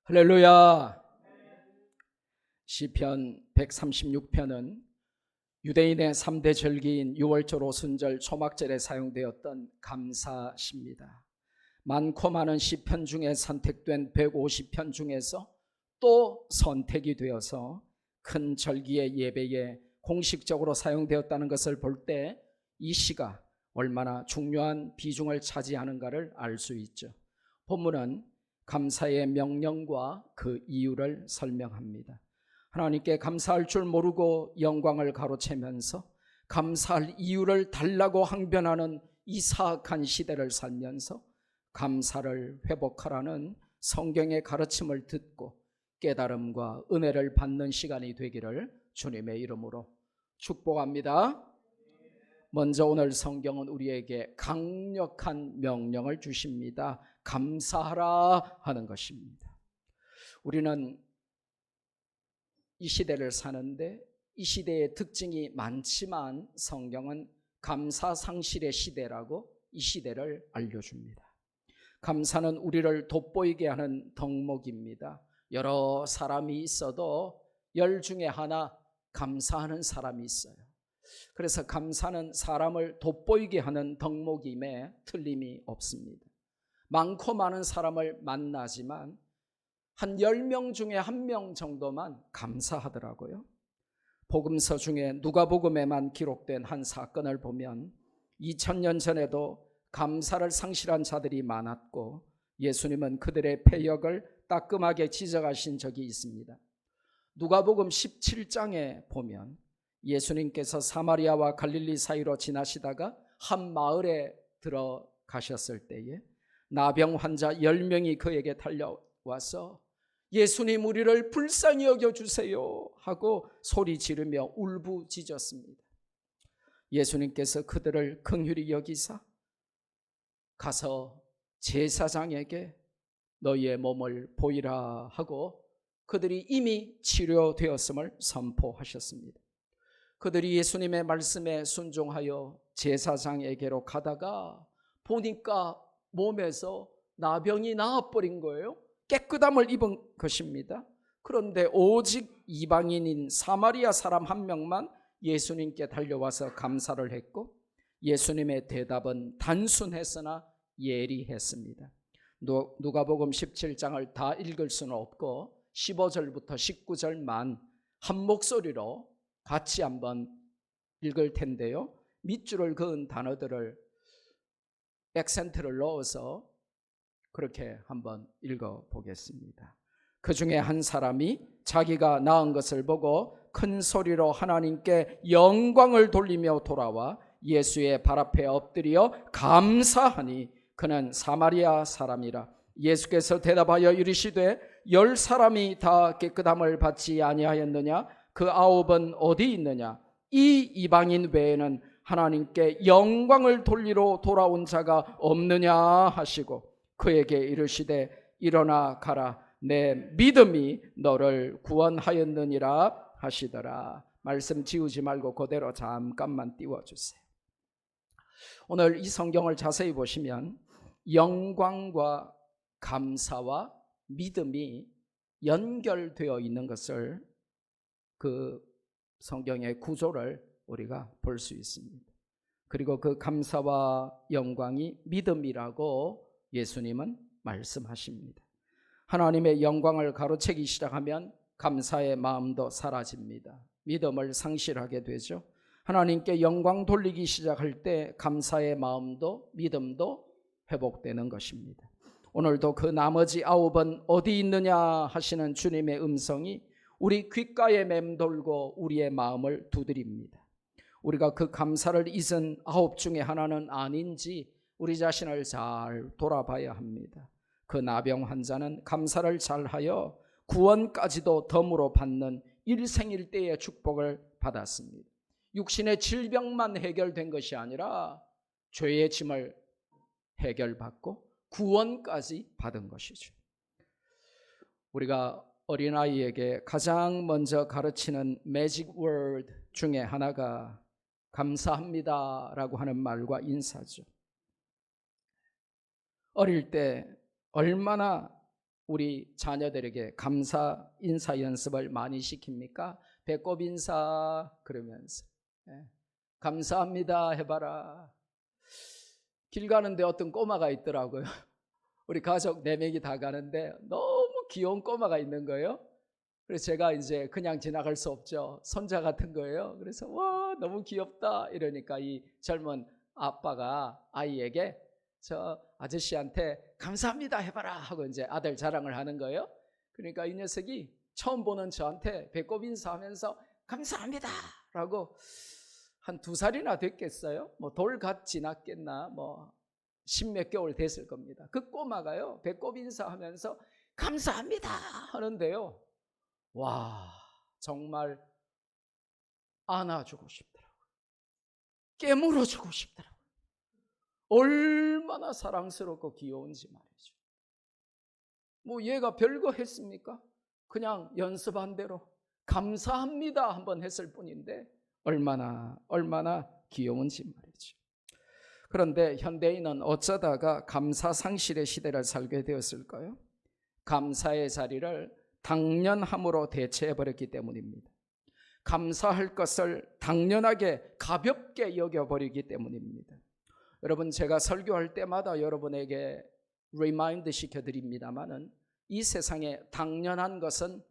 할렐루야. 시편 136편은 유대인의 3대 절기인 유월절, 오순절, 초막절에 사용되었던 감사시입니다. 많고 많은 시편 중에 선택된 150편 중에서 또 선택이 되어서 큰 절기의 예배에 공식적으로 사용되었다는 것을 볼 때 이 시가 얼마나 중요한 비중을 차지하는가를 알 수 있죠. 본문은 감사의 명령과 그 이유를 설명합니다. 하나님께 감사할 줄 모르고 영광을 가로채면서 감사할 이유를 달라고 항변하는 이 사악한 시대를 살면서 감사를 회복하라는 성경의 가르침을 듣고 깨달음과 은혜를 받는 시간이 되기를 주님의 이름으로 축복합니다. 먼저 오늘 성경은 우리에게 강력한 명령을 주십니다. 감사하라 하는 것입니다. 우리는 이 시대를 사는데 이 시대의 특징이 많지만 성경은 감사상실의 시대라고 이 시대를 알려줍니다. 감사는 우리를 돋보이게 하는 덕목입니다. 여러 사람이 있어도 열 중에 하나 감사하는 사람이 있어요. 그래서 감사는 사람을 돋보이게 하는 덕목임에 틀림이 없습니다. 많고 많은 사람을 만나지만 한 10명 중에 1명 정도만 감사하더라고요. 복음서 중에 누가복음에만 기록된 한 사건을 보면 2000년 전에도 감사를 상실한 자들이 많았고 예수님은 그들의 패역을 따끔하게 지적하신 적이 있습니다. 누가복음 17장에 보면 예수님께서 사마리아와 갈릴리 사이로 지나시다가 한 마을에 들어가셨을 때에 나병 환자 10명이 그에게 달려와서 예수님 우리를 불쌍히 여겨주세요 하고 소리 지르며 울부짖었습니다. 예수님께서 그들을 긍휼히 여기사 가서 제사장에게 너희의 몸을 보이라 하고 그들이 이미 치료되었음을 선포하셨습니다. 그들이 예수님의 말씀에 순종하여 제사장에게로 가다가 보니까 몸에서 나병이 나아버린 거예요. 깨끗함을 입은 것입니다. 그런데 오직 이방인인 사마리아 사람 한 명만 예수님께 달려와서 감사를 했고 예수님의 대답은 단순했으나 예리했습니다. 누가복음 17장을 다 읽을 수는 없고 15절부터 19절만 한 목소리로 같이 한번 읽을 텐데요. 밑줄을 그은 단어들을 액센트를 넣어서 그렇게 한번 읽어보겠습니다. 그 중에 한 사람이 자기가 낳은 것을 보고 큰 소리로 하나님께 영광을 돌리며 돌아와 예수의 발 앞에 엎드려 감사하니 그는 사마리아 사람이라. 예수께서 대답하여 이르시되 10사람이 다 깨끗함을 받지 아니하였느냐? 그 9은 어디 있느냐? 이 이방인 외에는 하나님께 영광을 돌리러 돌아온 자가 없느냐 하시고 그에게 이르시되 일어나 가라 내 믿음이 너를 구원하였느니라 하시더라. 말씀 지우지 말고 그대로 잠깐만 띄워주세요. 오늘 이 성경을 자세히 보시면 영광과 감사와 믿음이 연결되어 있는 것을 그 성경의 구조를 우리가 볼 수 있습니다. 그리고 그 감사와 영광이 믿음이라고 예수님은 말씀하십니다. 하나님의 영광을 가로채기 시작하면 감사의 마음도 사라집니다. 믿음을 상실하게 되죠. 하나님께 영광 돌리기 시작할 때 감사의 마음도 믿음도 회복되는 것입니다. 오늘도 그 나머지 9은 어디 있느냐 하시는 주님의 음성이 우리 귓가에 맴돌고 우리의 마음을 두드립니다. 우리가 그 감사를 잊은 9 중에 하나는 아닌지 우리 자신을 잘 돌아봐야 합니다. 그 나병 환자는 감사를 잘하여 구원까지도 덤으로 받는 일생일대의 축복을 받았습니다. 육신의 질병만 해결된 것이 아니라 죄의 짐을 해결받고 구원까지 받은 것이죠. 우리가 어린아이에게 가장 먼저 가르치는 매직 워드 중에 하나가 감사합니다 라고 하는 말과 인사죠. 어릴 때 얼마나 우리 자녀들에게 감사 인사 연습을 많이 시킵니까? 배꼽 인사 그러면서 감사합니다 해봐라. 길 가는데 어떤 꼬마가 있더라고요. 우리 가족 4명이 다 가는데 너무 귀여운 꼬마가 있는 거예요. 그래서 제가 이제 그냥 지나갈 수 없죠. 손자 같은 거예요. 그래서 와 너무 귀엽다 이러니까 이 젊은 아빠가 아이에게 저 아저씨한테 감사합니다 해봐라 하고 이제 아들 자랑을 하는 거예요. 그러니까 이 녀석이 처음 보는 저한테 배꼽 인사하면서 감사합니다 라고 한 2살이나 됐겠어요. 뭐 돌갓 지났겠나 뭐 10몇 개월 됐을 겁니다. 그 꼬마가요 배꼽 인사하면서 감사합니다 하는데요. 와 정말 안아주고 싶더라고요. 깨물어주고 싶더라고요. 얼마나 사랑스럽고 귀여운지 말이죠. 뭐 얘가 별거 했습니까? 그냥 연습한 대로 감사합니다 한번 했을 뿐인데 얼마나 귀여운지 말이죠. 그런데 현대인은 어쩌다가 감사 상실의 시대를 살게 되었을까요? 감사의 자리를 당연함으로 대체해버렸기 때문입니다. 감사할 것을 당연하게 가볍게 여겨버리기 때문입니다. 여러분 제가 설교할 때마다 여러분에게 리마인드 시켜드립니다마는 이 세상에 당연한 것은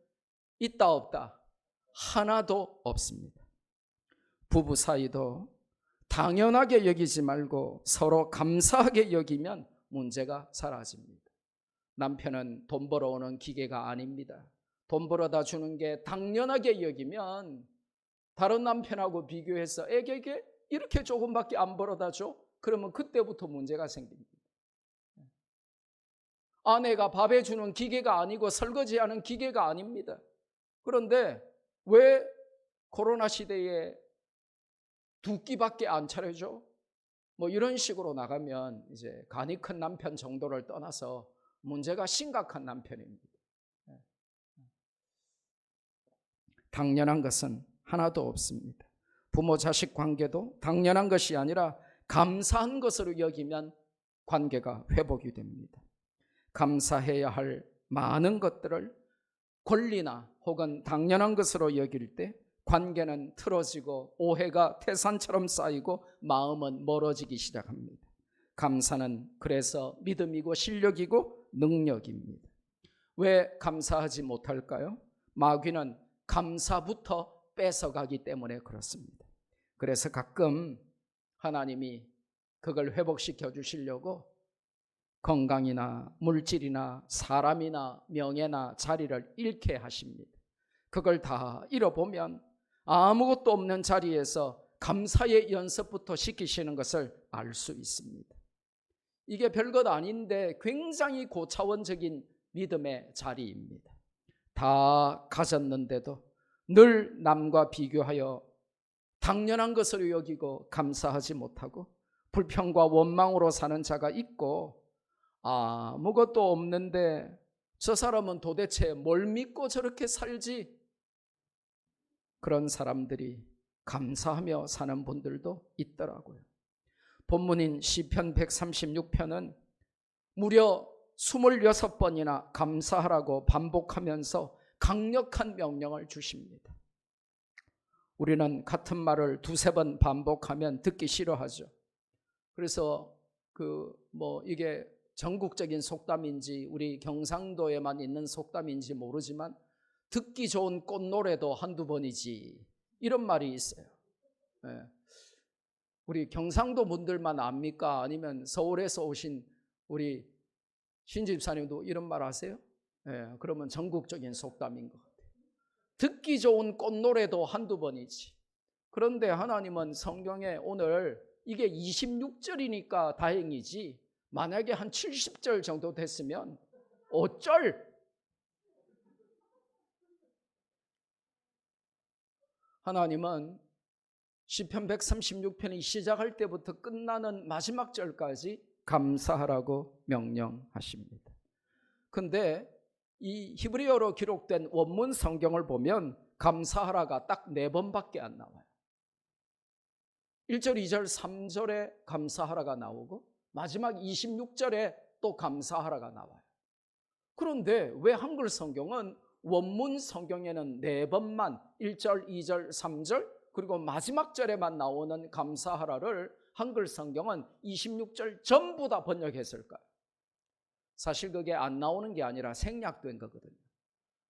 있다 없다 하나도 없습니다. 부부 사이도 당연하게 여기지 말고 서로 감사하게 여기면 문제가 사라집니다. 남편은 돈 벌어오는 기계가 아닙니다. 돈 벌어다 주는 게 당연하게 여기면 다른 남편하고 비교해서 애게게 이렇게 조금밖에 안 벌어다 줘? 그러면 그때부터 문제가 생깁니다. 아내가 밥 해주는 기계가 아니고 설거지하는 기계가 아닙니다. 그런데 왜 코로나 시대에 2끼밖에 안 차려줘? 뭐 이런 식으로 나가면 이제 간이 큰 남편 정도를 떠나서 문제가 심각한 남편입니다. 당연한 것은 하나도 없습니다. 부모 자식 관계도 당연한 것이 아니라 감사한 것으로 여기면 관계가 회복이 됩니다. 감사해야 할 많은 것들을 권리나 혹은 당연한 것으로 여길 때 관계는 틀어지고 오해가 태산처럼 쌓이고 마음은 멀어지기 시작합니다. 감사는 그래서 믿음이고 실력이고 능력입니다. 왜 감사하지 못할까요? 마귀는 감사부터 뺏어가기 때문에 그렇습니다. 그래서 가끔 하나님이 그걸 회복시켜 주시려고 건강이나 물질이나 사람이나 명예나 자리를 잃게 하십니다. 그걸 다 잃어보면 아무것도 없는 자리에서 감사의 연습부터 시키시는 것을 알 수 있습니다. 이게 별것 아닌데 굉장히 고차원적인 믿음의 자리입니다. 다 가졌는데도 늘 남과 비교하여 당연한 것으로 여기고 감사하지 못하고 불평과 원망으로 사는 자가 있고, 아무것도 없는데 저 사람은 도대체 뭘 믿고 저렇게 살지? 그런 사람들이 감사하며 사는 분들도 있더라고요. 본문인 시편 136편은 무려 26번이나 감사하라고 반복하면서 강력한 명령을 주십니다. 우리는 같은 말을 2-3번 반복하면 듣기 싫어하죠. 그래서 이게 전국적인 속담인지 우리 경상도에만 있는 속담인지 모르지만 듣기 좋은 꽃노래도 1-2번이지 이런 말이 있어요. 우리 경상도 분들만 압니까? 아니면 서울에서 오신 우리 신집사님도 이런 말 하세요? 그러면 전국적인 속담인 것 같아요. 듣기 좋은 꽃노래도 1-2번이지. 그런데 하나님은 성경에 오늘 이게 26절이니까 다행이지 만약에 한 70절 정도 됐으면 어쩔? 하나님은 시편 136편이 시작할 때부터 끝나는 마지막 절까지 감사하라고 명령하십니다. 근데 이 히브리어로 기록된 원문 성경을 보면 감사하라가 딱 4번밖에 안 나와요. 1절, 2절, 3절에 감사하라가 나오고 마지막 26절에 또 감사하라가 나와요. 그런데 왜 한글 성경은 원문 성경에는 4번만 1절, 2절, 3절 그리고 마지막 절에만 나오는 감사하라를 한글 성경은 26절 전부 다 번역했을까요? 사실 그게 안 나오는 게 아니라 생략된 거거든요.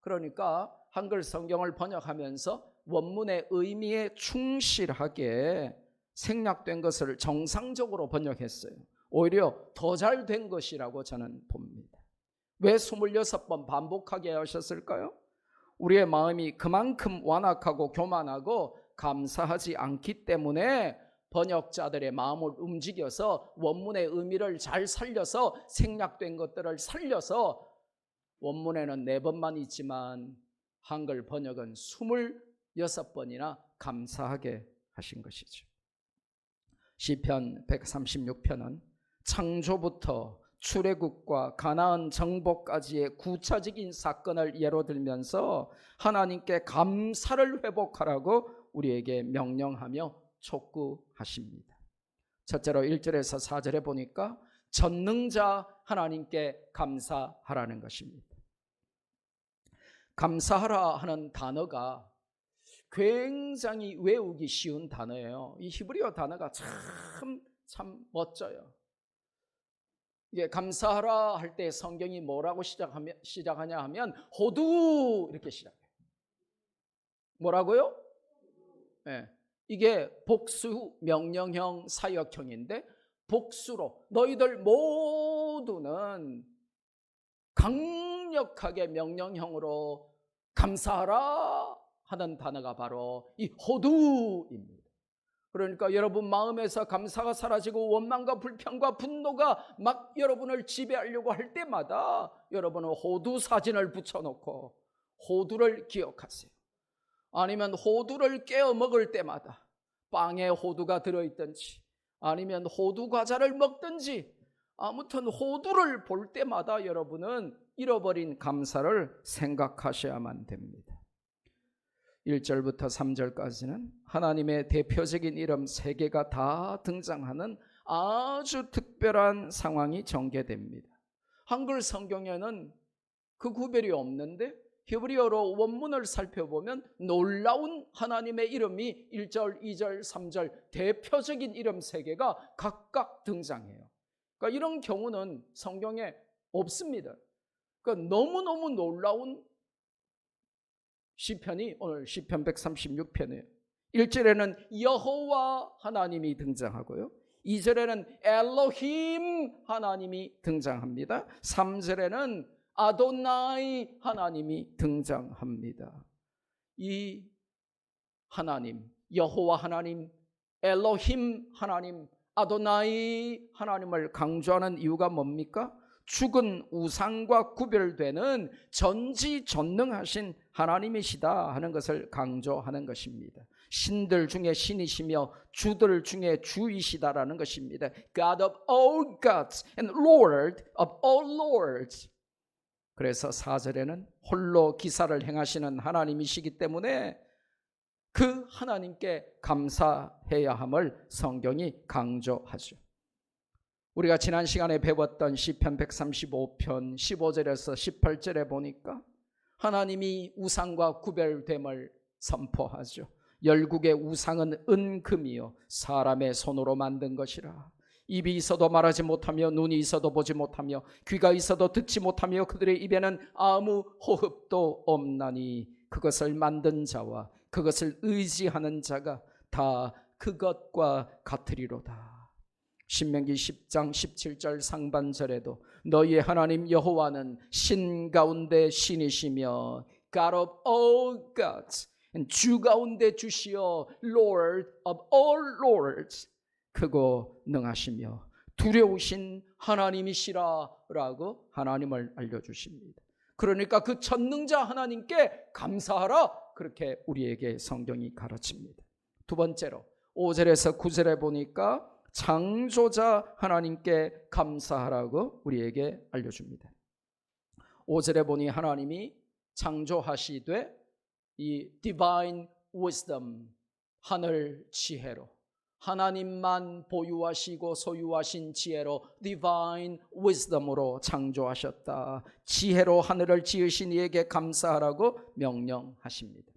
그러니까 한글 성경을 번역하면서 원문의 의미에 충실하게 생략된 것을 정상적으로 번역했어요. 오히려 더 잘 된 것이라고 저는 봅니다. 왜 26번 반복하게 하셨을까요? 우리의 마음이 그만큼 완악하고 교만하고 감사하지 않기 때문에 번역자들의 마음을 움직여서 원문의 의미를 잘 살려서 생략된 것들을 살려서 원문에는 4번만 있지만 한글 번역은 26번이나 감사하게 하신 것이죠. 시편 136편은 창조부터 출애굽과 가나안 정복까지의 구체적인 사건을 예로 들면서 하나님께 감사를 회복하라고 우리에게 명령하며 촉구하십니다. 첫째로 1절에서 4절에 보니까 전능자 하나님께 감사하라는 것입니다. 감사하라 하는 단어가 굉장히 외우기 쉬운 단어예요. 이 히브리어 단어가 참 멋져요. 이게 감사하라 할 때 성경이 뭐라고 시작하냐 하면 호두 이렇게 시작해요. 뭐라고요? 네. 이게 복수 명령형 사역형인데 복수로 너희들 모두는 강력하게 명령형으로 감사하라 하는 단어가 바로 이 호두입니다. 그러니까 여러분 마음에서 감사가 사라지고 원망과 불평과 분노가 막 여러분을 지배하려고 할 때마다 여러분은 호두 사진을 붙여놓고 호두를 기억하세요. 아니면 호두를 깨어 먹을 때마다 빵에 호두가 들어있든지 아니면 호두 과자를 먹든지 아무튼 호두를 볼 때마다 여러분은 잃어버린 감사를 생각하셔야만 됩니다. 1절부터 3절까지는 하나님의 대표적인 이름 3개가 다 등장하는 아주 특별한 상황이 전개됩니다. 한글 성경에는 그 구별이 없는데 히브리어로 원문을 살펴보면 놀라운 하나님의 이름이 1절, 2절, 3절 대표적인 이름 3개가 각각 등장해요. 그러니까 이런 경우는 성경에 없습니다. 그러니까 너무너무 놀라운 시편이 오늘 시편 136편이에요. 1절에는 여호와 하나님이 등장하고요. 2절에는 엘로힘 하나님이 등장합니다. 3절에는 아도나이 하나님이 등장합니다. 이 하나님, 여호와 하나님, 엘로힘 하나님, 아도나이 하나님을 강조하는 이유가 뭡니까? 죽은 우상과 구별되는 전지전능하신 하나님이시다 하는 것을 강조하는 것입니다. 신들 중에 신이시며 주들 중에 주이시다라는 것입니다. God of all gods and Lord of all lords. 그래서 4절에는 홀로 기사를 행하시는 하나님이시기 때문에 그 하나님께 감사해야 함을 성경이 강조하죠. 우리가 지난 시간에 배웠던 시편 135편 15절에서 18절에 보니까 하나님이 우상과 구별됨을 선포하죠. 열국의 우상은 은금이요 사람의 손으로 만든 것이라. 입이 있어도 말하지 못하며 눈이 있어도 보지 못하며 귀가 있어도 듣지 못하며 그들의 입에는 아무 호흡도 없나니 그것을 만든 자와 그것을 의지하는 자가 다 그것과 같으리로다. 신명기 10장 17절 상반절에도 너희의 하나님 여호와는 신 가운데 신이시며 God of all gods, 주 가운데 주시어 Lord of all lords, 크고 능하시며 두려우신 하나님이시라 라고 하나님을 알려주십니다. 그러니까 그 전능자 하나님께 감사하라, 그렇게 우리에게 성경이 가르칩니다. 두 번째로 5절에서 9절에 보니까 창조자 하나님께 감사하라고 우리에게 알려줍니다. 5절에 보니 하나님이 창조하시되 이 divine wisdom, 하늘 지혜로 하나님만 보유하시고 소유하신 지혜로 divine wisdom으로 창조하셨다. 지혜로 하늘을 지으신 이에게 감사하라고 명령하십니다.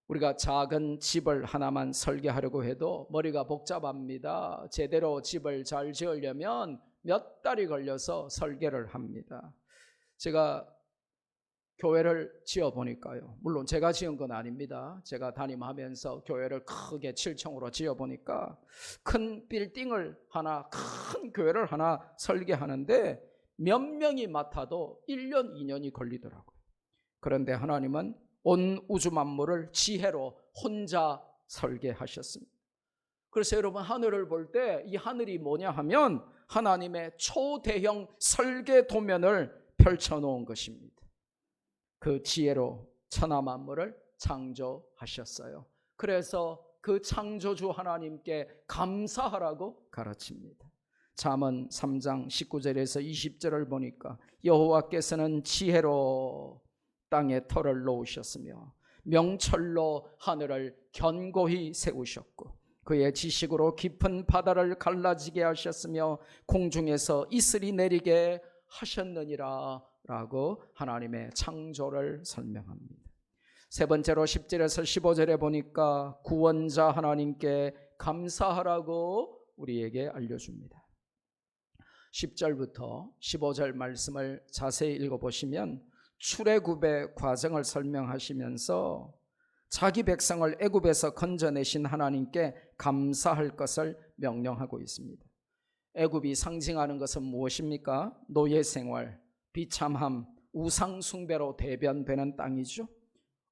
우리가 작은 집을 하나만 설계하려고 해도 머리가 복잡합니다. 제대로 집을 잘 지으려면 몇 달이 걸려서 설계를 합니다. 제가 교회를 지어보니까요, 물론 제가 지은 건 아닙니다. 제가 담임하면서 교회를 크게 7층으로 지어보니까 큰 빌딩을 하나, 큰 교회를 하나 설계하는데 몇 명이 맡아도 1년, 2년이 걸리더라고요. 그런데 하나님은 온 우주 만물을 지혜로 혼자 설계하셨습니다. 그래서 여러분, 하늘을 볼 때 이 하늘이 뭐냐 하면 하나님의 초대형 설계 도면을 펼쳐놓은 것입니다. 그 지혜로 천하 만물을 창조하셨어요. 그래서 그 창조주 하나님께 감사하라고 가르칩니다. 잠언 3장 19절에서 20절을 보니까 여호와께서는 지혜로 땅에 터를 놓으셨으며 명철로 하늘을 견고히 세우셨고 그의 지식으로 깊은 바다를 갈라지게 하셨으며 공중에서 이슬이 내리게 하셨느니라 라고 하나님의 창조를 설명합니다. 세 번째로 10절에서 15절에 보니까 구원자 하나님께 감사하라고 우리에게 알려줍니다. 10절부터 15절 말씀을 자세히 읽어보시면 출애굽의 과정을 설명하시면서 자기 백성을 애굽에서 건져내신 하나님께 감사할 것을 명령하고 있습니다. 애굽이 상징하는 것은 무엇입니까? 노예 생활, 비참함, 우상 숭배로 대변되는 땅이죠.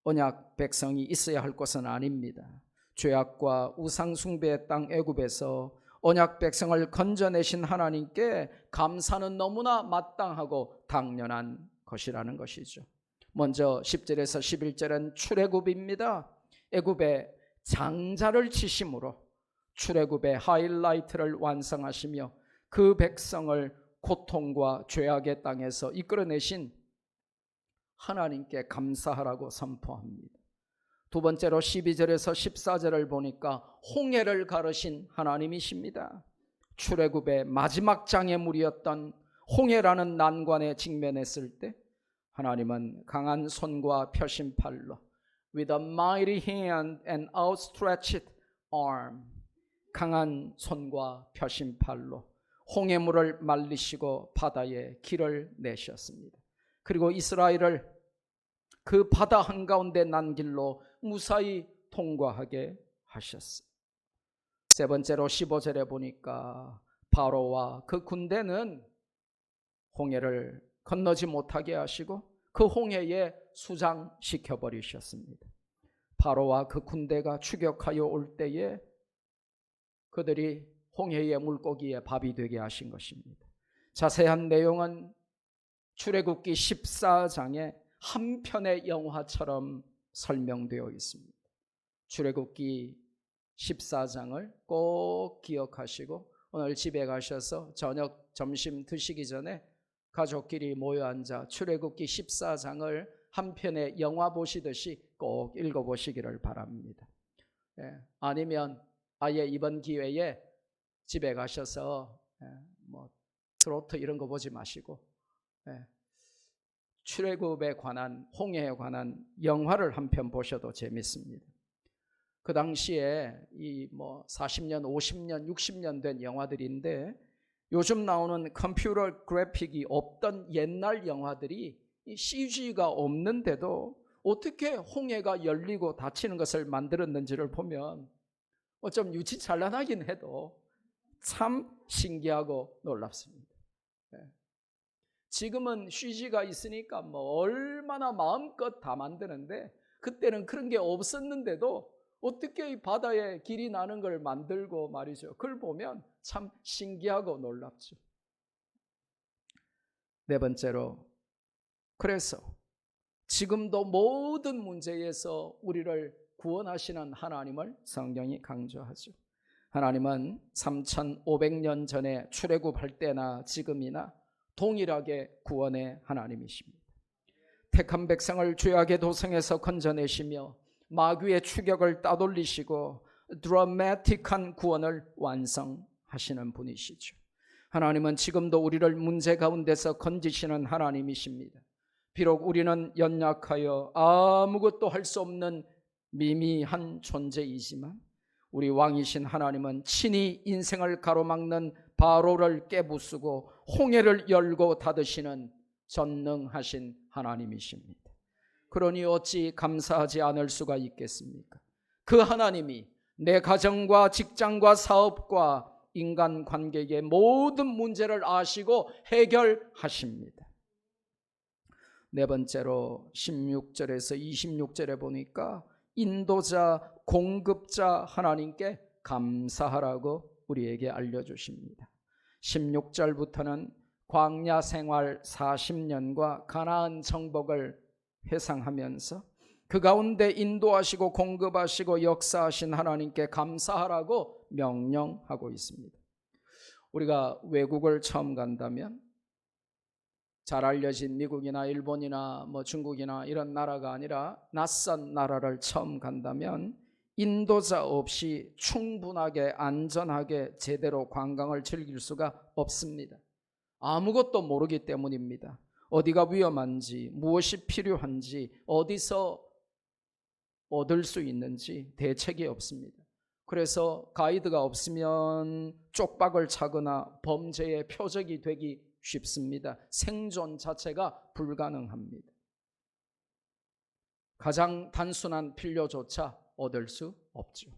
언약 백성이 있어야 할 곳은 아닙니다. 죄악과 우상 숭배의 땅 애굽에서 언약 백성을 건져내신 하나님께 감사는 너무나 마땅하고 당연한 것이라는 것이죠. 먼저 10절에서 11절은 출애굽입니다. 애굽의 장자를 치심으로 출애굽의 하이라이트를 완성하시며 그 백성을 고통과 죄악의 땅에서 이끌어내신 하나님께 감사하라고 선포합니다. 두 번째로 12절에서 14절을 보니까 홍해를 가르신 하나님이십니다. 출애굽의 마지막 장애물이었던 홍해라는 난관에 직면했을 때 하나님은 강한 손과 펴신 팔로 with a mighty hand and outstretched arm, 강한 손과 펴신 팔로 홍해물을 말리시고 바다에 길을 내셨습니다. 그리고 이스라엘을 그 바다 한가운데 난 길로 무사히 통과하게 하셨어요. 세 번째로 15절에 보니까 바로와 그 군대는 홍해를 건너지 못하게 하시고 그 홍해에 수장시켜 버리셨습니다. 바로와 그 군대가 추격하여 올 때에 그들이 홍해의 물고기의 밥이 되게 하신 것입니다. 자세한 내용은 출애굽기 14장에 한 편의 영화처럼 설명되어 있습니다. 출애굽기 14장을 꼭 기억하시고 오늘 집에 가셔서 저녁 점심 드시기 전에 가족끼리 모여 앉아 출애굽기 14장을 한 편의 영화 보시듯이 꼭 읽어보시기를 바랍니다. 아니면 아예 이번 기회에 집에 가셔서 트로트 이런 거 보지 마시고 출애굽에 관한, 홍해에 관한 영화를 한 편 보셔도 재밌습니다. 그 당시에 이 40년, 50년, 60년 된 영화들인데 요즘 나오는 컴퓨터 그래픽이 없던 옛날 영화들이 CG가 없는데도 어떻게 홍해가 열리고 닫히는 것을 만들었는지를 보면 좀 유치찬란하긴 해도 참 신기하고 놀랍습니다. 지금은 CG가 있으니까 얼마나 마음껏 다 만드는데 그때는 그런 게 없었는데도 어떻게 이 바다에 길이 나는 걸 만들고 말이죠. 그걸 보면 참 신기하고 놀랍죠. 네 번째로, 그래서 지금도 모든 문제에서 우리를 구원하시는 하나님을 성경이 강조하죠. 하나님은 3500년 전에 출애굽할 때나 지금이나 동일하게 구원의 하나님이십니다. 택한 백성을 죄악의 도성에서 건져내시며 마귀의 추격을 따돌리시고 드라마틱한 구원을 완성하시는 분이시죠. 하나님은 지금도 우리를 문제 가운데서 건지시는 하나님이십니다. 비록 우리는 연약하여 아무것도 할 수 없는 미미한 존재이지만 우리 왕이신 하나님은 친히 인생을 가로막는 바로를 깨부수고 홍해를 열고 닫으시는 전능하신 하나님이십니다. 그러니 어찌 감사하지 않을 수가 있겠습니까? 그 하나님이 내 가정과 직장과 사업과 인간관계의 모든 문제를 아시고 해결하십니다. 네 번째로 16절에서 26절에 보니까 인도자, 공급자 하나님께 감사하라고 우리에게 알려주십니다. 16절부터는 광야 생활 40년과 가나안 정복을 회상하면서 그 가운데 인도하시고 공급하시고 역사하신 하나님께 감사하라고 명령하고 있습니다. 우리가 외국을 처음 간다면 잘 알려진 미국이나 일본이나 중국이나 이런 나라가 아니라 낯선 나라를 처음 간다면 인도자 없이 충분하게 안전하게 제대로 관광을 즐길 수가 없습니다. 아무것도 모르기 때문입니다. 어디가 위험한지, 무엇이 필요한지, 어디서 얻을 수 있는지 대책이 없습니다. 그래서 가이드가 없으면 쪽박을 차거나 범죄의 표적이 되기 쉽습니다. 생존 자체가 불가능합니다. 가장 단순한 필요조차 얻을 수 없죠.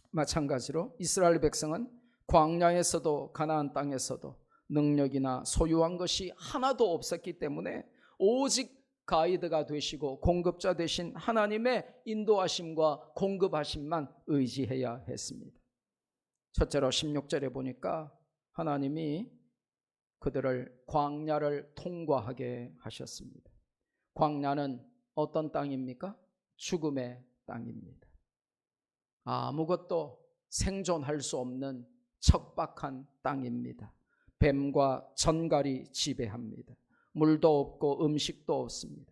마찬가지로 이스라엘 백성은 광야에서도 가나안 땅에서도 능력이나 소유한 것이 하나도 없었기 때문에 오직 가이드가 되시고 공급자 되신 하나님의 인도하심과 공급하심만 의지해야 했습니다. 첫째로 16절에 보니까 하나님이 그들을 광야를 통과하게 하셨습니다. 광야는 어떤 땅입니까? 죽음의 땅입니다. 아무것도 생존할 수 없는 척박한 땅입니다. 뱀과 전갈이 지배합니다. 물도 없고 음식도 없습니다.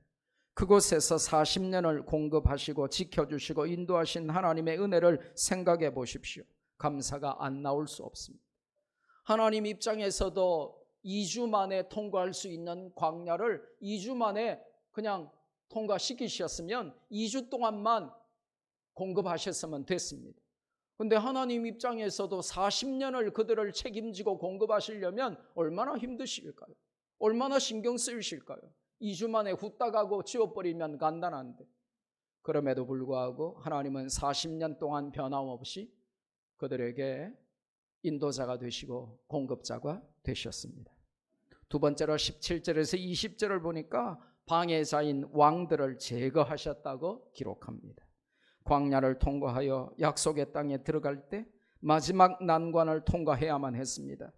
그곳에서 40년을 공급하시고 지켜주시고 인도하신 하나님의 은혜를 생각해 보십시오. 감사가 안 나올 수 없습니다. 하나님 입장에서도 2주 만에 통과할 수 있는 광야를 2주 만에 그냥 통과시키셨으면 2주 동안만 공급하셨으면 됐습니다. 그런데 하나님 입장에서도 40년을 그들을 책임지고 공급하시려면 얼마나 힘드실까요? 얼마나 신경 쓰이실까요? 2주 만에 후딱 하고 지워버리면 간단한데. 그럼에도 불구하고 하나님은 40년 동안 변함없이 그들에게 인도자가 되시고 공급자가 되셨습니다. 두 번째로 17절에서 20절을 보니까 방해자인 왕들을 제거하셨다고 기록합니다. 광야를 통과하여 약속의 땅에 들어갈 때 마지막 난관을 통과해야만 했습니다.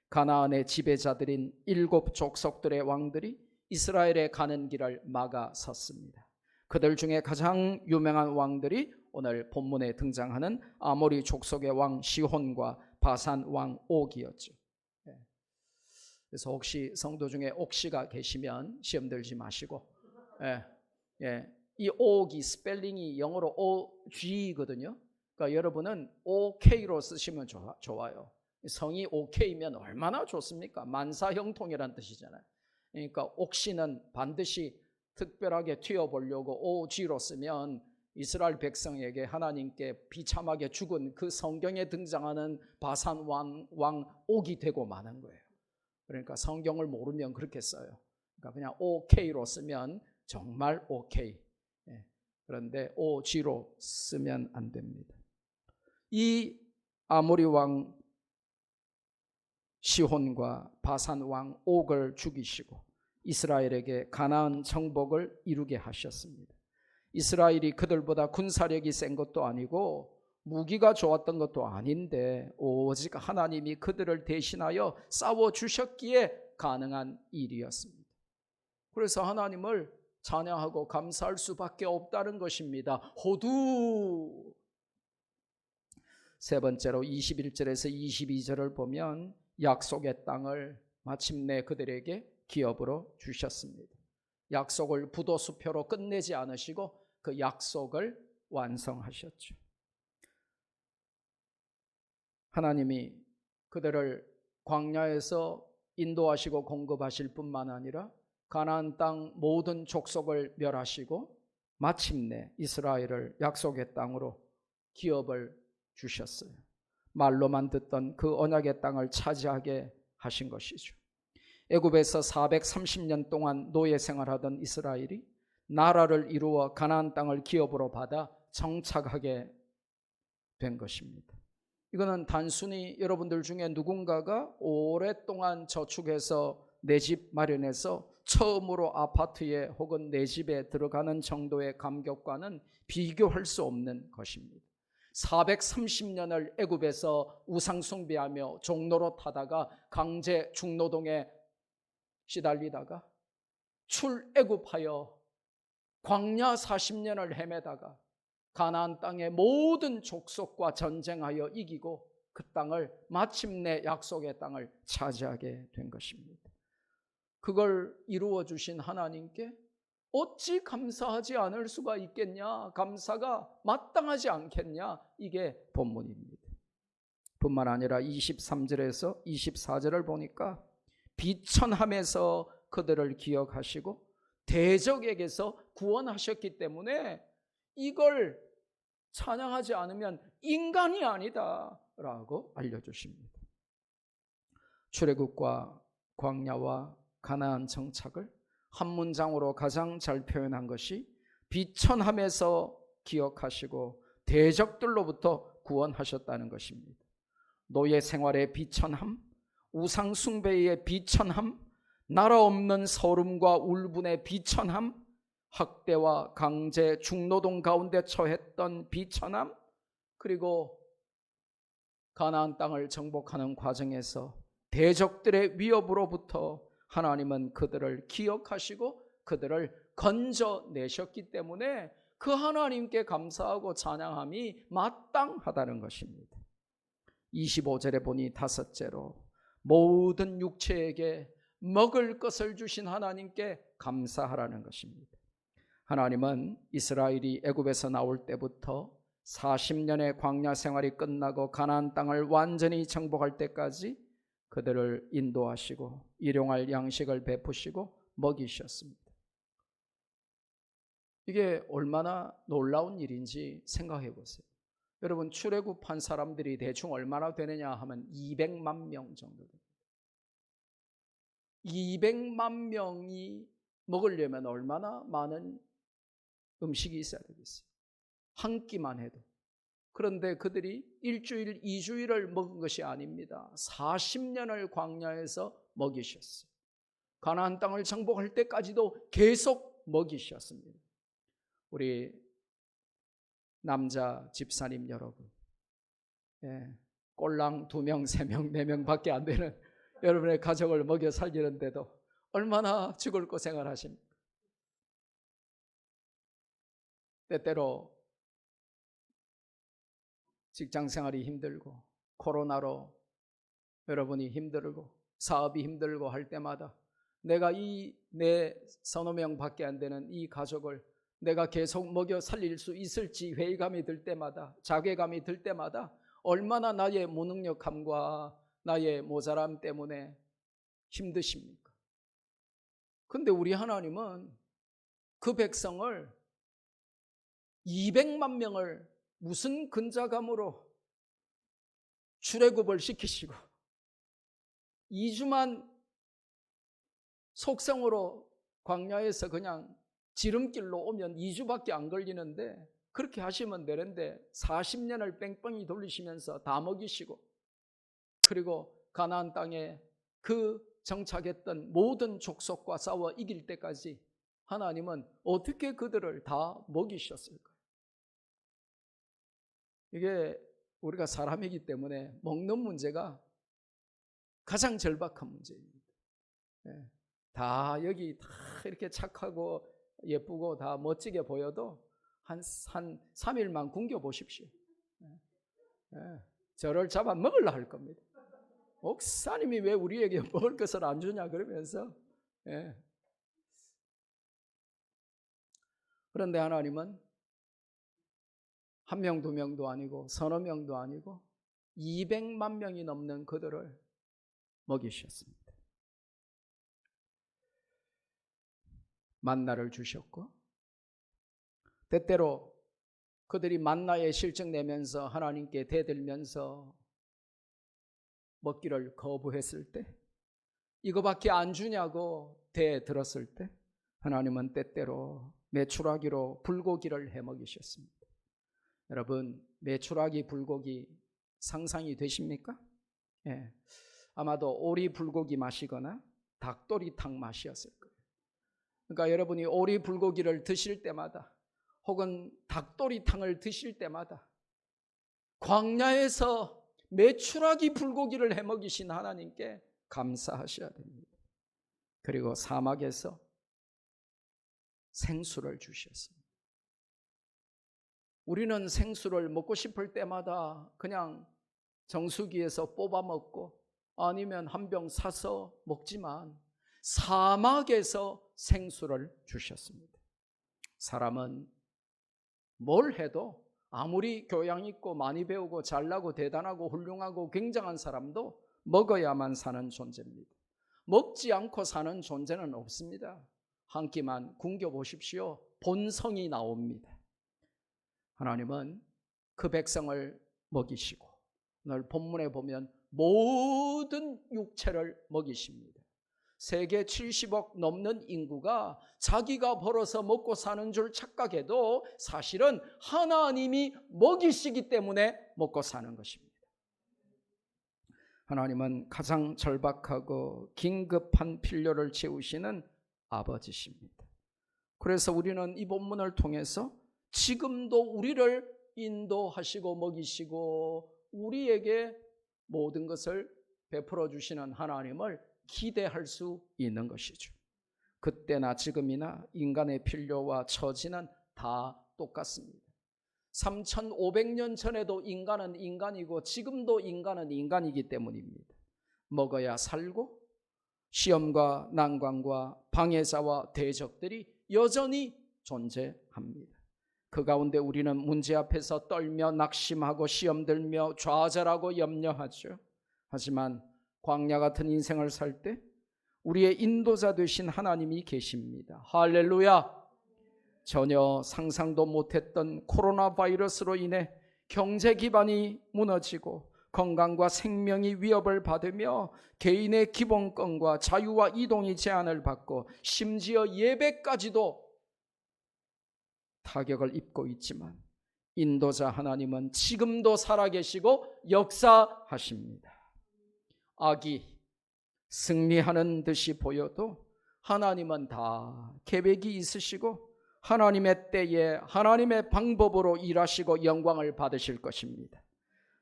가나안의 지배자들인 7 족속들의 왕들이 이스라엘에 가는 길을 막아섰습니다. 그들 중에 가장 유명한 왕들이 오늘 본문에 등장하는 아모리 족속의 왕 시혼과 바산 왕 옥이었죠. 그래서 혹시 성도 중에 옥시가 계시면 시험 들지 마시고, 이 옥이 스펠링이 영어로 OG거든요. 그러니까 여러분은 OK로 쓰시면 좋아요. 성이 OK면 얼마나 좋습니까? 만사형통이란 뜻이잖아요. 그러니까 옥시는 반드시 특별하게 튀어보려고 OG로 쓰면 이스라엘 백성에게 하나님께 비참하게 죽은 그 성경에 등장하는 바산 왕 옥이 되고 마는 거예요. 그러니까 성경을 모르면 그렇게 써요. 그러니까 그냥 OK로 쓰면 정말 OK. 그런데 OG로 쓰면 안 됩니다. 이 아모리 왕 시혼과 바산 왕 옥을 죽이시고 이스라엘에게 가나안 정복을 이루게 하셨습니다. 이스라엘이 그들보다 군사력이 센 것도 아니고 무기가 좋았던 것도 아닌데 오직 하나님이 그들을 대신하여 싸워주셨기에 가능한 일이었습니다. 그래서 하나님을 찬양하고 감사할 수밖에 없다는 것입니다. 호두. 세 번째로 21절에서 22절을 보면 약속의 땅을 마침내 그들에게 기업으로 주셨습니다. 약속을 부도수표로 끝내지 않으시고 그 약속을 완성하셨죠. 하나님이 그들을 광야에서 인도하시고 공급하실 뿐만 아니라 가나안 땅 모든 족속을 멸하시고 마침내 이스라엘을 약속의 땅으로 기업을 주셨어요. 말로만 듣던 그 언약의 땅을 차지하게 하신 것이죠. 애굽에서 430년 동안 노예 생활하던 이스라엘이 나라를 이루어 가나안 땅을 기업으로 받아 정착하게 된 것입니다. 이거는 단순히 여러분들 중에 누군가가 오랫동안 저축해서 내 집 마련해서 처음으로 아파트에 혹은 내 집에 들어가는 정도의 감격과는 비교할 수 없는 것입니다. 430년을 애굽에서 우상 숭배하며 종로로 타다가 강제 중노동에 시달리다가 출애굽하여 광야 40년을 헤매다가 가나안 땅의 모든 족속과 전쟁하여 이기고 그 땅을 마침내 약속의 땅을 차지하게 된 것입니다. 그걸 이루어 주신 하나님께 어찌 감사하지 않을 수가 있겠냐? 감사가 마땅하지 않겠냐? 이게 본문입니다. 뿐만 아니라 23절에서 24절을 보니까 비천함에서 그들을 기억하시고 대적에게서 구원하셨기 때문에 이걸 찬양하지 않으면 인간이 아니다 라고 알려주십니다. 출애굽과 광야와 가나안 정착을 한 문장으로 가장 잘 표현한 것이 비천함에서 기억하시고 대적들로부터 구원하셨다는 것입니다. 노예 생활의 비천함, 우상 숭배의 비천함, 나라 없는 서름과 울분의 비천함, 학대와 강제 중노동 가운데 처했던 비천함, 그리고 가나안 땅을 정복하는 과정에서 대적들의 위협으로부터 하나님은 그들을 기억하시고 그들을 건져내셨기 때문에 그 하나님께 감사하고 찬양함이 마땅하다는 것입니다. 25절에 보니 다섯째로 모든 육체에게 먹을 것을 주신 하나님께 감사하라는 것입니다. 하나님은 이스라엘이 애굽에서 나올 때부터 40년의 광야 생활이 끝나고 가나안 땅을 완전히 정복할 때까지 그들을 인도하시고 일용할 양식을 베푸시고 먹이셨습니다. 이게 얼마나 놀라운 일인지 생각해 보세요. 여러분, 출애굽한 사람들이 대충 얼마나 되느냐 하면 200만 명 정도 됩니다. 200만 명이 먹으려면 얼마나 많은 음식이 있어야 되겠어요? 한 끼만 해도. 그런데 그들이 일주일, 2주일을 먹은 것이 아닙니다. 40년을 광야에서 먹이셨어요. 가나안 땅을 정복할 때까지도 계속 먹이셨습니다. 우리 남자 집사님 여러분, 꼴랑 2명, 3명, 4명 밖에 안 되는 여러분의 가족을 먹여 살리는데도 얼마나 죽을 고생을 하십니까? 때때로 직장 생활이 힘들고 코로나로 여러분이 힘들고 사업이 힘들고 할 때마다 내가 내 서너 명 밖에 안 되는 이 가족을 내가 계속 먹여 살릴 수 있을지 회의감이 들 때마다, 자괴감이 들 때마다 얼마나 나의 무능력함과 나의 모자람 때문에 힘드십니까? 근데 우리 하나님은 그 백성을 200만 명을 무슨 근자감으로 출애굽을 시키시고 2주만 속성으로 광야에서 그냥 지름길로 오면 2주밖에 안 걸리는데 그렇게 하시면 되는데 40년을 뺑뺑이 돌리시면서 다 먹이시고 그리고 가나안 땅에 그 정착했던 모든 족속과 싸워 이길 때까지 하나님은 어떻게 그들을 다 먹이셨을까요? 이게 우리가 사람이기 때문에 먹는 문제가 가장 절박한 문제입니다. 다 여기 다 이렇게 착하고 예쁘고 다 멋지게 보여도 한 3일만 굶겨 보십시오. 저를 잡아 먹으려 할 겁니다. 목사님이 왜 우리에게 먹을 것을 안 주냐 그러면서. 그런데 하나님은 한 명, 두 명도 아니고 서너 명도 아니고 200만 명이 넘는 그들을 먹이셨습니다. 만나를 주셨고, 때때로 그들이 만나에 실증내면서 하나님께 대들면서 먹기를 거부했을 때, 이거밖에 안 주냐고 대들었을 때, 하나님은 때때로 메추라기로 불고기를 해 먹이셨습니다. 여러분, 메추라기 불고기 상상이 되십니까? 예, 아마도 오리 불고기 맛이거나 닭도리탕 맛이었을 거예요. 그러니까 여러분이 오리 불고기를 드실 때마다 혹은 닭도리탕을 드실 때마다 광야에서 메추라기 불고기를 해 먹이신 하나님께 감사하셔야 됩니다. 그리고 사막에서 생수를 주셨습니다. 우리는 생수를 먹고 싶을 때마다 그냥 정수기에서 뽑아 먹고 아니면 한 병 사서 먹지만 사막에서 생수를 주셨습니다. 사람은 뭘 해도 아무리 교양 있고 많이 배우고 잘나고 대단하고 훌륭하고 굉장한 사람도 먹어야만 사는 존재입니다. 먹지 않고 사는 존재는 없습니다. 한 끼만 굶겨 보십시오. 본성이 나옵니다. 하나님은 그 백성을 먹이시고 오늘 본문에 보면 모든 육체를 먹이십니다. 세계 70억 넘는 인구가 자기가 벌어서 먹고 사는 줄 착각해도 사실은 하나님이 먹이시기 때문에 먹고 사는 것입니다. 하나님은 가장 절박하고 긴급한 필요를 채우시는 아버지십니다. 그래서 우리는 이 본문을 통해서 지금도 우리를 인도하시고 먹이시고 우리에게 모든 것을 베풀어 주시는 하나님을 기대할 수 있는 것이죠. 그때나 지금이나 인간의 필요와 처지는 다 똑같습니다. 3,500년 전에도 인간은 인간이고 지금도 인간은 인간이기 때문입니다. 먹어야 살고 시험과 난관과 방해자와 대적들이 여전히 존재합니다. 그 가운데 우리는 문제 앞에서 떨며 낙심하고 시험 들며 좌절하고 염려하죠. 하지만 광야 같은 인생을 살 때 우리의 인도자 되신 하나님이 계십니다. 할렐루야. 전혀 상상도 못했던 코로나 바이러스로 인해 경제 기반이 무너지고 건강과 생명이 위협을 받으며 개인의 기본권과 자유와 이동이 제한을 받고 심지어 예배까지도 타격을 입고 있지만 인도자 하나님은 지금도 살아계시고 역사하십니다. 악이 승리하는 듯이 보여도 하나님은 다 계획이 있으시고 하나님의 때에 하나님의 방법으로 일하시고 영광을 받으실 것입니다.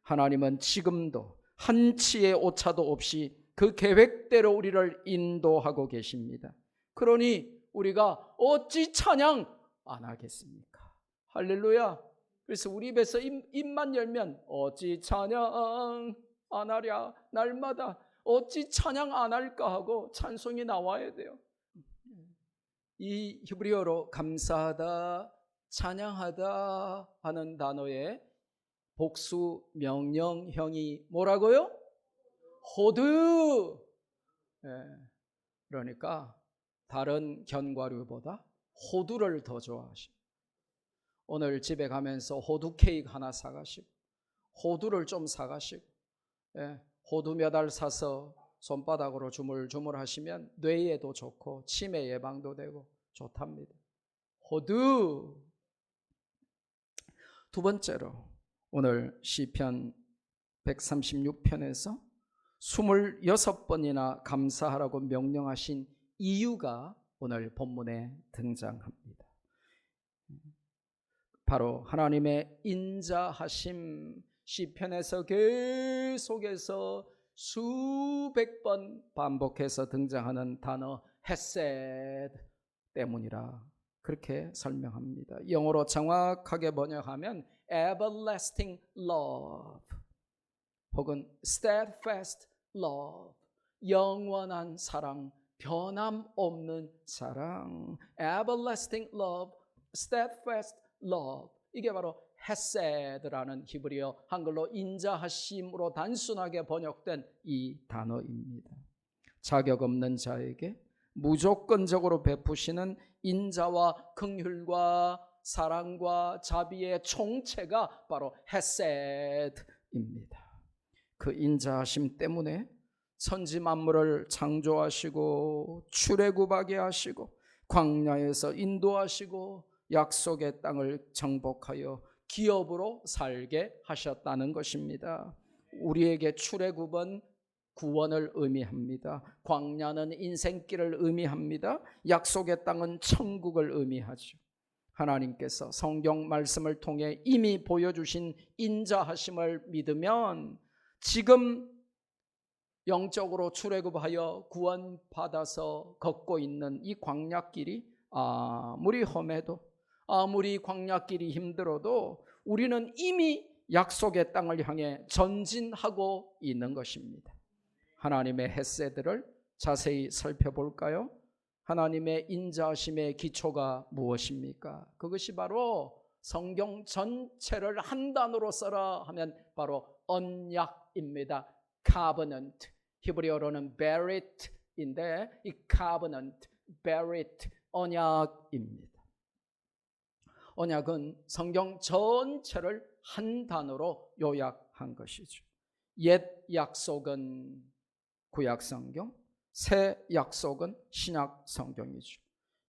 하나님은 지금도 한치의 오차도 없이 그 계획대로 우리를 인도하고 계십니다. 그러니 우리가 어찌 찬양 안 하겠습니까? 할렐루야. 그래서 우리 입에서 입만 열면 어찌 찬양 안 하랴, 날마다 어찌 찬양 안 할까 하고 찬송이 나와야 돼요. 이 히브리어로 감사하다, 찬양하다 하는 단어의 복수 명령형이 뭐라고요? 호두. 그러니까 다른 견과류보다 호두를 더 좋아하시고 오늘 집에 가면서 호두 케이크 하나 사가시고 호두를 좀 사가시고 호두 몇 알 사서 손바닥으로 주물주물 하시면 뇌에도 좋고 치매 예방도 되고 좋답니다. 호두. 두 번째로 오늘 시편 136편에서 26번이나 감사하라고 명령하신 이유가 오늘 본문에 등장합니다. 바로 하나님의 인자하심. 시편에서 계속해서 수백 번 반복해서 등장하는 단어 헤세드 때문이라 그렇게 설명합니다. 영어로 정확하게 번역하면 everlasting love 혹은 steadfast love, 영원한 사랑, 변함없는 사랑. everlasting love, steadfast love, 이게 바로 헤세드라는 히브리어 한글로 인자하심으로 단순하게 번역된 이 단어입니다. 자격 없는 자에게 무조건적으로 베푸시는 인자와 긍휼과 사랑과 자비의 총체가 바로 헤세드입니다. 그 인자하심 때문에 천지 만물을 창조하시고 출애굽하게 하시고 광야에서 인도하시고 약속의 땅을 정복하여 기업으로 살게 하셨다는 것입니다. 우리에게 출애굽은 구원을 의미합니다. 광야는 인생길을 의미합니다. 약속의 땅은 천국을 의미하죠. 하나님께서 성경 말씀을 통해 이미 보여주신 인자하심을 믿으면 지금 영적으로 출애굽하여 구원받아서 걷고 있는 이 광야길이 아무리 험해도 아무리 광야길이 힘들어도 우리는 이미 약속의 땅을 향해 전진하고 있는 것입니다. 하나님의 헤세드를 자세히 살펴볼까요? 하나님의 인자하심의 기초가 무엇입니까? 그것이 바로 성경 전체를 한 단어로 써라 하면 바로 언약입니다. covenant, 히브리어로는 berit인데 이 covenant, berit, 언약입니다. 언약은 성경 전체를 한 단어로 요약한 것이죠. 옛 약속은 구약 성경, 새 약속은 신약 성경이죠.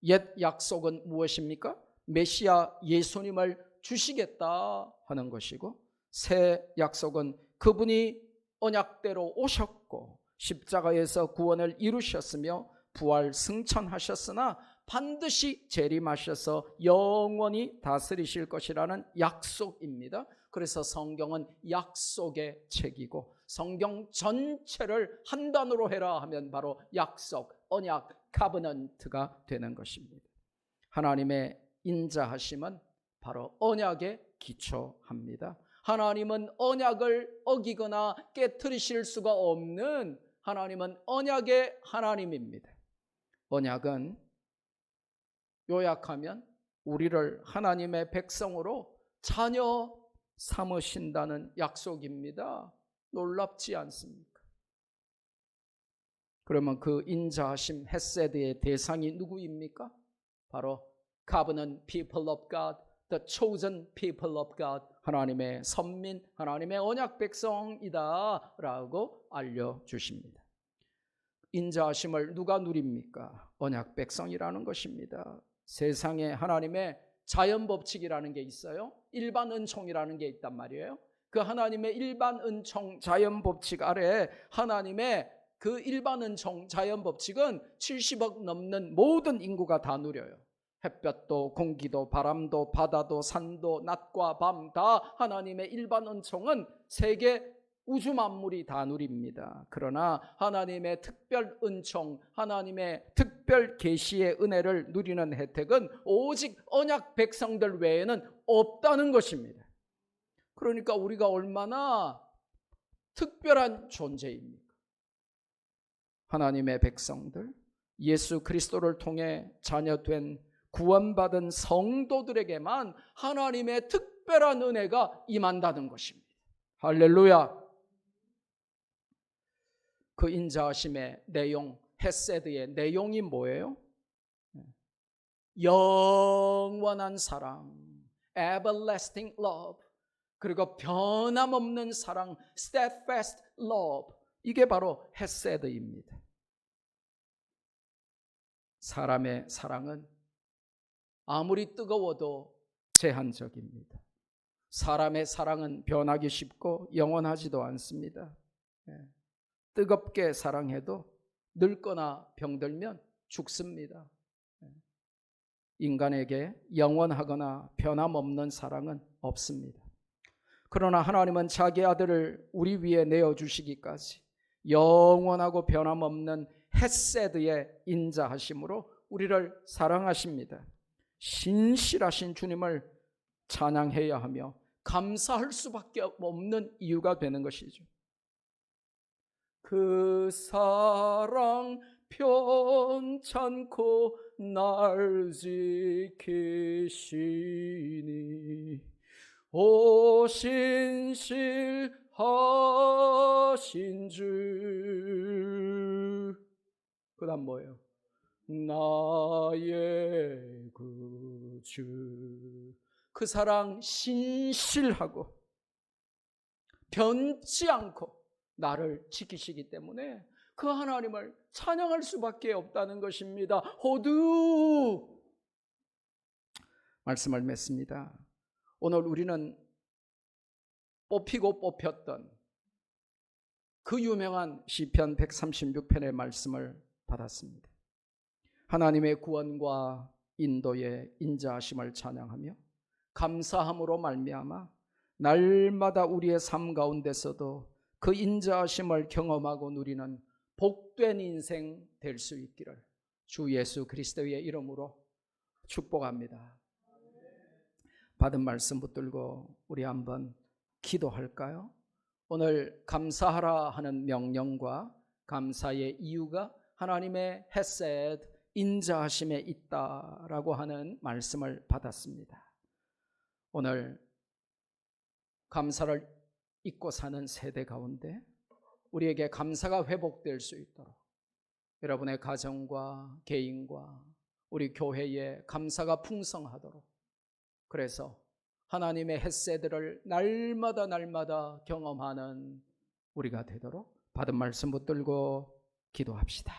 옛 약속은 무엇입니까? 메시아 예수님을 주시겠다 하는 것이고, 새 약속은 그분이 언약대로 오셨고 십자가에서 구원을 이루셨으며 부활 승천하셨으나 반드시 재림하셔서 영원히 다스리실 것이라는 약속입니다. 그래서 성경은 약속의 책이고 성경 전체를 한 단어로 해라 하면 바로 약속, 언약, 카버넌트가 되는 것입니다. 하나님의 인자하심은 바로 언약에 기초합니다. 하나님은 언약을 어기거나 깨트리실 수가 없는 하나님은 언약의 하나님입니다. 언약은 요약하면 우리를 하나님의 백성으로 자녀 삼으신다는 약속입니다. 놀랍지 않습니까? 그러면 그 인자하심 헤세드의 대상이 누구입니까? 바로 covenant people of God, the chosen people of God, 하나님의 선민, 하나님의 언약 백성이다 라고 알려주십니다. 인자하심을 누가 누립니까? 언약 백성이라는 것입니다. 세상에 하나님의 자연법칙이라는 게 있어요. 일반 은총이라는 게 있단 말이에요. 그 하나님의 일반 은총 자연법칙 아래 하나님의 그 일반 은총 자연법칙은 70억 넘는 모든 인구가 다 누려요. 햇볕도 공기도 바람도 바다도 산도 낮과 밤 다 하나님의 일반 은총은 세계 우주 만물이 다 누립니다. 그러나 하나님의 특별 은총, 하나님의 특별 계시의 은혜를 누리는 혜택은 오직 언약 백성들 외에는 없다는 것입니다. 그러니까 우리가 얼마나 특별한 존재입니까? 하나님의 백성들, 예수 그리스도를 통해 자녀된 구원받은 성도들에게만 하나님의 특별한 은혜가 임한다는 것입니다. 할렐루야. 그 인자하심의 내용, 헤세드의 내용이 뭐예요? 영원한 사랑, everlasting love, 그리고 변함없는 사랑, steadfast love, 이게 바로 헤세드입니다. 사람의 사랑은 아무리 뜨거워도 제한적입니다. 사람의 사랑은 변하기 쉽고 영원하지도 않습니다. 뜨겁게 사랑해도 늙거나 병들면 죽습니다. 인간에게 영원하거나 변함없는 사랑은 없습니다. 그러나 하나님은 자기 아들을 우리 위에 내어주시기까지 영원하고 변함없는 헤세드의 인자하심으로 우리를 사랑하십니다. 신실하신 주님을 찬양해야 하며 감사할 수밖에 없는 이유가 되는 것이죠. 그 사랑 편찮고 날 지키시니 오신실하신 주. 그 다음 뭐예요? 나의 구주. 그 사랑 신실하고 변치 않고 나를 지키시기 때문에 그 하나님을 찬양할 수밖에 없다는 것입니다. 호두. 말씀을 맺습니다. 오늘 우리는 뽑히고 뽑혔던 그 유명한 시편 136편의 말씀을 받았습니다. 하나님의 구원과 인도의 인자하심을 찬양하며 감사함으로 말미암아 날마다 우리의 삶 가운데서도 그 인자하심을 경험하고 누리는 복된 인생 될 수 있기를 주 예수 그리스도의 이름으로 축복합니다. 받은 말씀 붙들고 우리 한번 기도할까요? 오늘 감사하라 하는 명령과 감사의 이유가 하나님의 헤세드 인자하심에 있다라고 하는 말씀을 받았습니다. 오늘 감사를 잊고 사는 세대 가운데 우리에게 감사가 회복될 수 있도록 여러분의 가정과 개인과 우리 교회에 감사가 풍성하도록, 그래서 하나님의 헤세드를 날마다 경험하는 우리가 되도록 받은 말씀 붙들고 기도합시다.